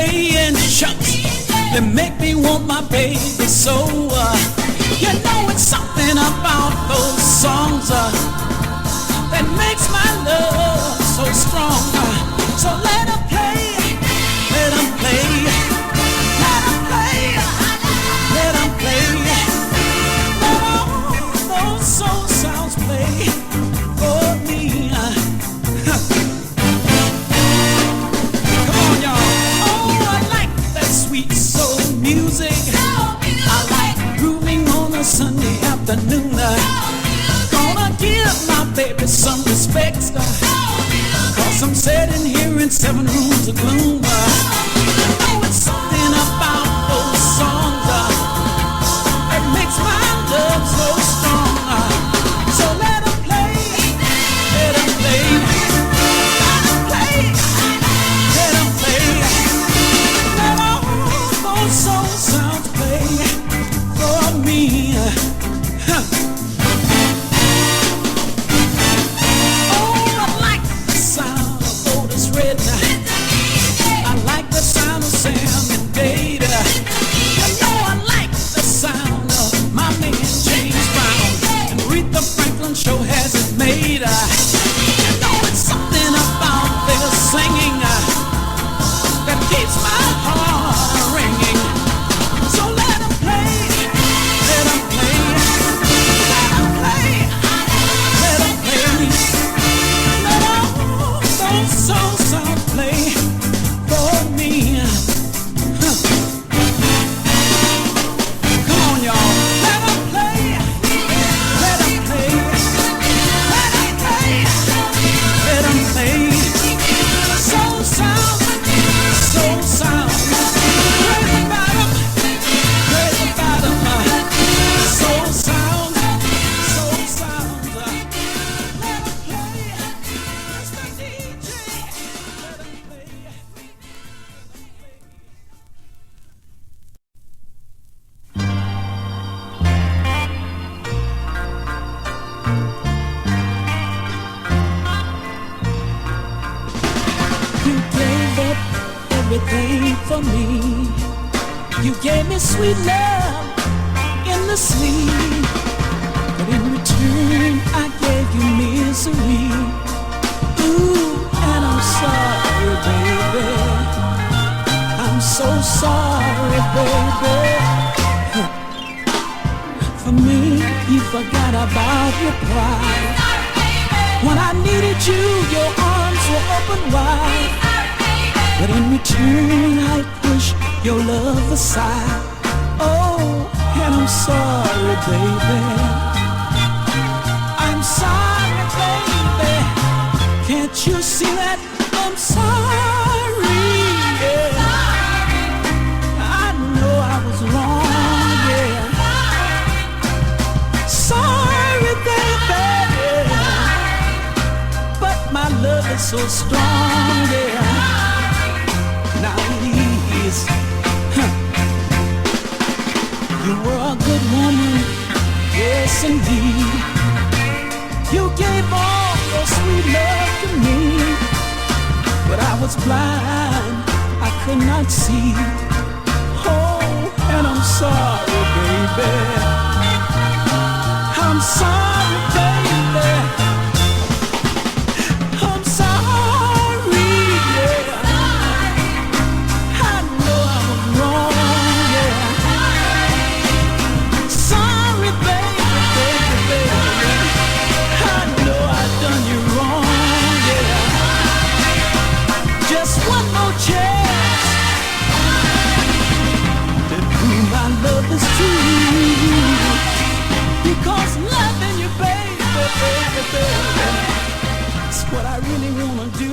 playing shucks. They make me want my baby so. You know it's something about those songs that makes my love so strong. So let them play, let them play, let them play, let them play. Let all those soul sounds play for me. Come on, y'all. Oh, I like that sweet soul music. I like grooving on a Sunday afternoon. Gonna give my baby some respect, cause I'm sitting here in 7 rooms of gloom. Oh, it's something about those songs that makes my love so strong. So let them play, let them play, let them play, let them play. Let all those soul sounds play for me. Reid. I like the sound of Sam and Data. You know I like the sound of my man James Brown. And Aretha Franklin sure has it made. You know it's something about their singing that keeps my heart ringing. So let them play, let them play, let them play, let them play. Let all those songs play for me. Come on, y'all. Let them play. Let them play. Let them play. Let them play. Soul sound. Soul sound. Crazy about 'em. Crazy about 'em. Soul sound. Soul sound. Let them play. Mr. DJ. You gave up everything for me. You gave me sweet love in the sleep, but in return I gave you misery. Ooh, and I'm sorry, baby. I'm so sorry, baby. For me, you forgot about your pride. When I needed you, your arms were open wide. But in return, I pushed your love aside. Oh, and I'm sorry, baby. I'm sorry, baby. Can't you see that I'm sorry? Yeah. I know I was wrong, yeah. Sorry, baby. But my love is so strong, yeah. Now please, you were a good woman, yes indeed. You gave all your sweet love to me, but I was blind, I could not see. Oh, and I'm sorry, baby. I'm sorry, baby. I'm sorry, yeah. I know I was wrong, yeah. Sorry, baby, baby, baby. I know I done you wrong, yeah. Just one more chance to prove my love is true. Because loving you, baby, baby, baby, it's what I really wanna do.